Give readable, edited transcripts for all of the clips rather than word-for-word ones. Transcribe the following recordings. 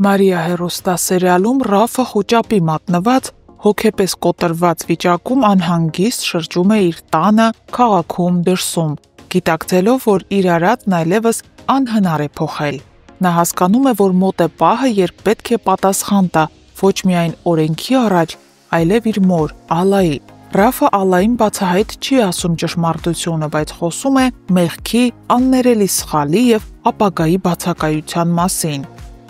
Մարիա հեռուստասերիալում Ռաֆը խուճապի մատնված, հոգեպես կոտրված վիճակում անհանգիստ շրջում է իր տանը, քաղաքում, դրսում, գիտակցելով, որ իր արածն այլևս անհնար է փոխել։ Նա հասկանում է, որ մոտ է պահը, երբ պետք է պատասխան տա ոչ միայն օրենքի առաջ, այլև իր մոր, Ալայի։ Ռաֆը Ալային բացահայտ չի ասում ճշմարտությունը, բայց խոսում է մեղքի, աններելի սխալի և ապագայի բացակայության մասին։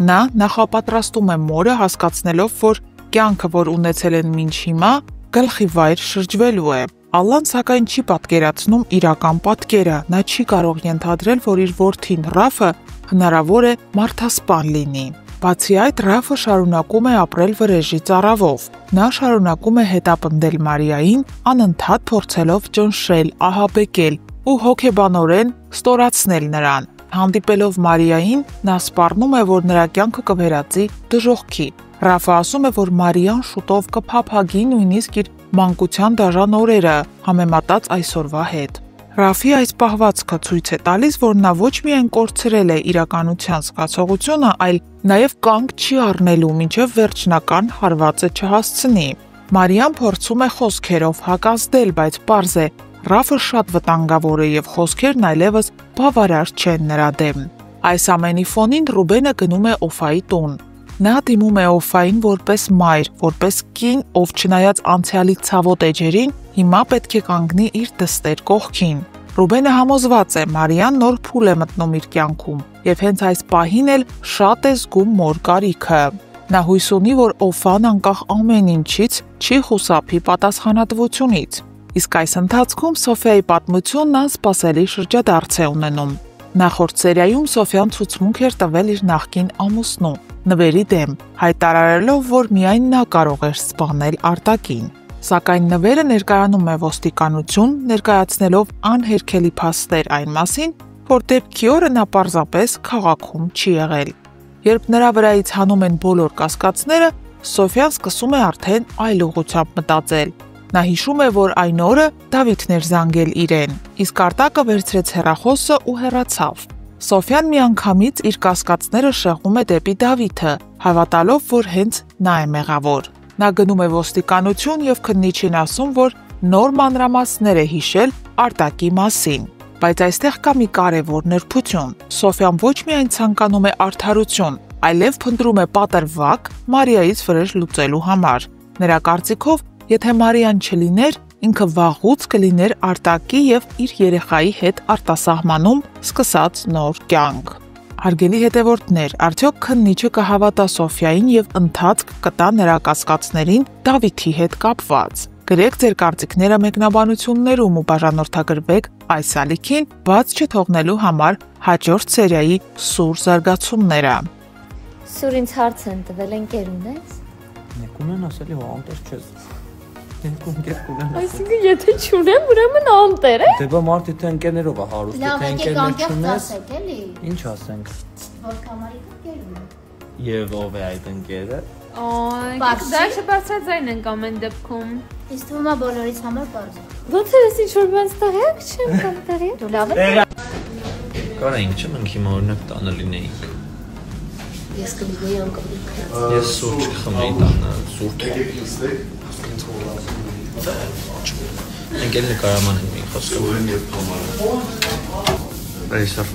Նա նախապատրաստում է մորը, հասկացնելով, որ կյանքը, որ ունեցել են մինչ հիմա, գլխի վայր շրջվելու է։ Ալլան սակայն չի պատկերացնում իրական պատկերը, նա չի կարող ենթադրել, որ իր որդին Ռաֆը հնարավոր է մարդասպան լինի։ Բացի այդ, Ռաֆը շարունակում է ապրել վրեժի ծարավով։ Նա շարունակում է հետապնդել Մարիային, անընդհատ փորձելով ճնշել, ահաբեկել ու հոգեբանորեն ստորացնել նրան։ Հանդիպելով Մարիային, նա սպառնում է, որ նրա կյանքը կվերածի դժոխքի։ Ռաֆը ասում է, որ Մարիան շուտով կփափագի նույնիսկ իր մանկության դաժան օրերը, համեմատած այսօրվա հետ։ Ռաֆի այս պահվածքը ցույց է տալիս, որ նա ոչ միայն կորցրել է իրականության զգացողությունը, այլ նաև կանգ չի առնելու, մինչև վերջնական հարվածը չհասցնի։ Մարիան փորձում է խոսքերով հակազդել, բայց պարզ է, Ռաֆը շատ վտանգավոր է և խոսքերն այլևս բավարար չեն նրա դեմ։ Այս ամենի ֆոնին Ռուբենը գնում է Օֆայի տուն։ Նա դիմում է Օֆային որպես մայր, որպես կին, ով չնայած անցյալի ցավոտ էջերին, հիմա պետք է կանգնի իր դստեր կողքին։ Ռուբենը համոզված է, Մարիան նոր փուլ է մտնում իր կյանքում, և հենց այս պահին էլ շատ է զգում մոր կարիքը։ Նա հույս ունի, որ Օֆան անկախ ամեն ինչից չի խուսափի պատասխանատվությունից։ Իսկ այս ընթացքում Սոֆիայի պատմությունն անսպասելի շրջադարձ է ունենում։ Նախորդ սերիայում Սոֆիան ցուցմունք էր տվել իր նախկին ամուսնու, Նվերի դեմ, հայտարարելով, որ միայն նա կարող էր սպանել Արտակին։ Սակայն Նվերը ներկայանում է ոստիկանություն, ներկայացնելով անհերքելի փաստեր այն մասին, որ դեպքի օրը նա պարզապես քաղաքում չի եղել։ Երբ նրա վրայից հանում են բոլոր կասկածները, Սոֆիան սկսում է արդեն այլ ուղղությամբ մտածել։ Նա հիշում է, որ այն օրը Դավիթն էր զանգել իրեն, իսկ Արտակը վերցրեց հեռախոսը ու հեռացավ։ Սոֆիան միանգամից իր կասկածները շեղում է դեպի Դավիթը, հավատալով, որ հենց նա է մեղավոր։ Նա գնում է ոստիկանություն և քննիչին ասում, որ նոր մանրամասներ է հիշել Արտակի մասին։ Բայց այստեղ կա մի կարևոր նրբություն։ Սոֆիան ոչ միայն ցանկանում է արդարություն, այլև փնտրում է պատրվակ Մարիայից վրեժ լուծելու համար։ Նրա կարծիքով, եթե Մարիան չլիներ, ինքը վաղուց կլիներ Արտակի և իր երեխայի հետ արտասահմանում սկսած նոր կյանք։ Հարգելի հետևորդներ, արդյոք քննիչը կհավատա Սոֆիային և ընթացք կտա նրա կասկածներին Դավիթի հետ կապված։ Գրեք ձեր կարծիքները մեկնաբանություններում ու բաժանորդագրվեք այս ալիքին, բաց չթողնելու համար հաջորդ սերիայի սուր զարգացումները։ Սուր ինձ հարց են տվել, ընկեր ունես։ Ունեն ասելի հո անտեր չես։ Այսինքն եթե չունեմ, ուրեմն անտեր է։ Դե բա մարդի թե ընկերներով է հարուստ, թե ընկերներ չունես։ Ինչ ասենք։ Որ կամարի ընկեր ունեմ։ Եվ ով է այդ ընկերը։ Դա չբարձրաձայն ենք ամեն դեպքում։ Իսկ թվում է բոլորից համար բարձ։ Ոնց է ինչ որ բան ստեղեք, չեմ կամ տեղի։ Դու լավ ես։ Կարայինք չեմ ինք հիմա օրինակ տանը լինեինք։ Ես կլինեի անկապ։ Ես սուրճ կխմեի տանը, սուրճ։ Ընկերները կարաման են մի խոսքով։ Այսօր։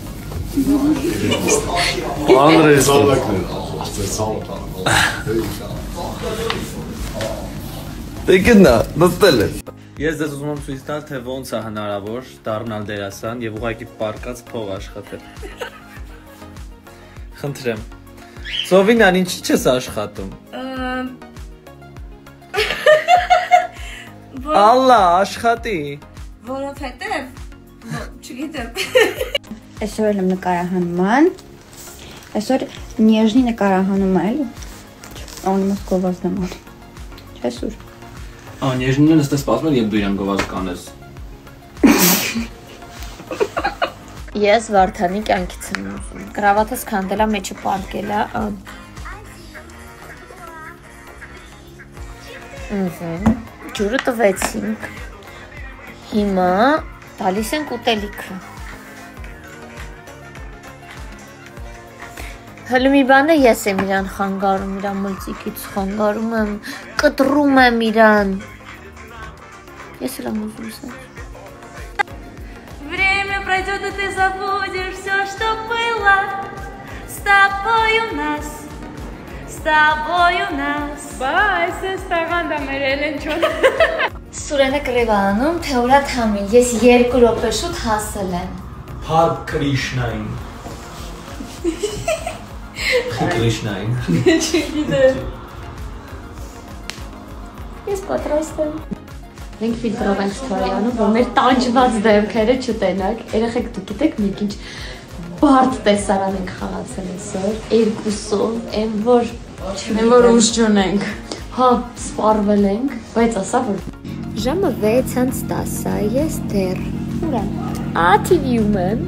Անդրես Դեկնա, նստել է։ Ես դες ուզում եմ ցույց տալ, թե ոնց է հնարավոր դառնալ դերասան եւ ուղղակի պարկած փող աշխատել։ Խնդրեմ։ Սովինան, ինչի՞ չես աշխատում։ Ալլա, աշխատի։ Որովհետև չգիտեմ։ Այսօր եմ նկարահանման։ Այսօր նեժնի նկարահանում է, էլի։ Ոնց գովազդում է։ Չեսուր։ Նեժնին ստես սպասում եմ, երբ դու իրան գովազդ կանես։ Ես Վարդանի կյանքից եմ ուզում։ Կրավաթս քանդելա մեջը պարկելա։ Ջուրը տվեցինք։ Հիմա տալիս ենք ուտելիքը։ Հələ մի բան է, ես եմ իրան խանգարում, իրան մլծիկից խանգարում եմ, կտրում եմ իրան։ Ես էլ եմ ուզում սենց։ Время пройдет, и ты забудешь все, что было. С тобой у нас, с тобой у нас. Բայց ես տաղանդա մեր Էլենչոն։ Սուրենը կռիվ անում, թե ուրա թամին, ես 2 րոպե շուտ հասել եմ։ Հար Կրիշնային։ Կրիշնային։ Չգիտեմ։ Ես պատրաստ եմ։ Մենք ֆիլտրով ենք ստորի անում, որ մեր տանջված դեմքերը չտենակ։ Երեխեք դուք գիտեք մենք ինչ բարդ տեսարան ենք խաղացել այսօր, երկուսով, այն որ ուժ չունենք։ Հա, սպառվել ենք, բայց ասա որ ժամը 6:10 է, ես դեռ ուրան TV-ում եմ։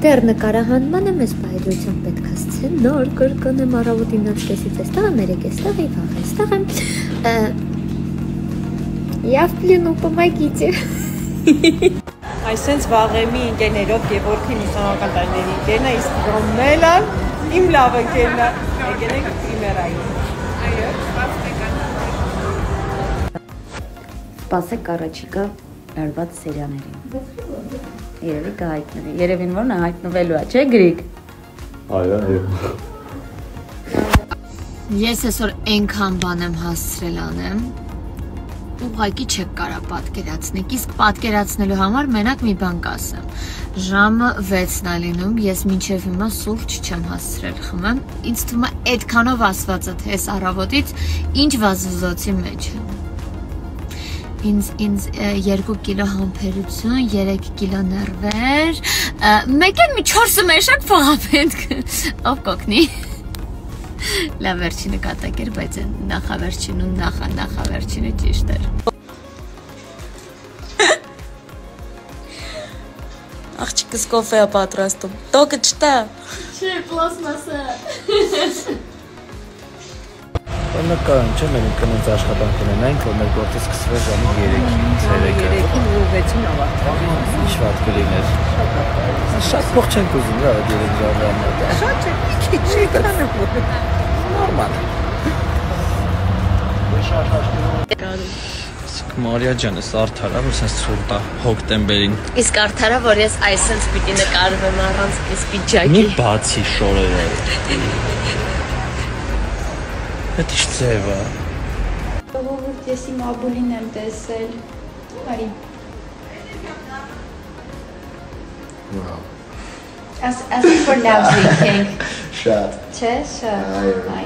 Դեռ նկարահանման եմ, ես բայդրությամբ պետք է սցենար կրկնեմ առավոտի 9:30-ից էստեղ եմ, 3:00-ից եւ վաղ էստեղ եմ։ Я в плену, помогите։ Այսենց վաղեմի ընկերներով Գևորգի մուսանական տարիների ընկերն է, իսկ Ռոմելան իմ լավ ընկերն է։ Եկեք իմերային։ Այո, Սպասեք առաջիկա արված սերիաներին։ Երևի կհայտնվի։ Երևին որ նա հայտնվելու է, չէ՞ Գրիգ։ Այո։ Ես այսօր այնքան բան եմ հասցրել անեմ, ուղղակի չեք կարա պատկերացնեք, իսկ պատկերացնելու համար մենակ մի բան կասեմ։ Ժամը 6-ն է լինում, ես մինչև հիմա սուրճ չեմ հասցրել խմեմ, ինձ թվում է այդքանով ասվածը թե այս առավոտից ինչ վազվզոցի մեջ եմ։ Ինձ 2 կիլո համբերություն, 3 կիլո նервեր, մեկ էլ մի 4 մեշակ փողապետք, ով կօգնի։ Լավ վերջինը կատակ էր, բայց նախավերջին ու նախավերջինը ճիշտ էր։ Աղջիկս կոֆե է պատրաստում։ Տոկը չտա։ Չէ, պլաստմասը։ Բնական չէ, մենք կնոց աշխատանք ունենանք, որ մեր գործը սկսվի ժամը 3-ից ցերեկը։ 3-ին ու 6-ին ավարտվի։ Ինչ վատ կլիներ։ Շատ փող չենք ուզում, դա 3 ժամը։ Շատ չէ, մի քիչ չկանը որ։ Նորմալ։ Մարիա ջան, ես արդարա, որ սենց ցուրտ է հոկտեմբերին։ Իսկ արդարա, որ ես այսենց պիտի նկարվեմ առանց այս պիջակի։ Մի բացի շորերը։ Դա ինչ ձև է։ Ողորդ ես իմ աբուլին եմ տեսել։ Արի։ As for love drinking. Շատ։ Չէ, շատ։ Այո։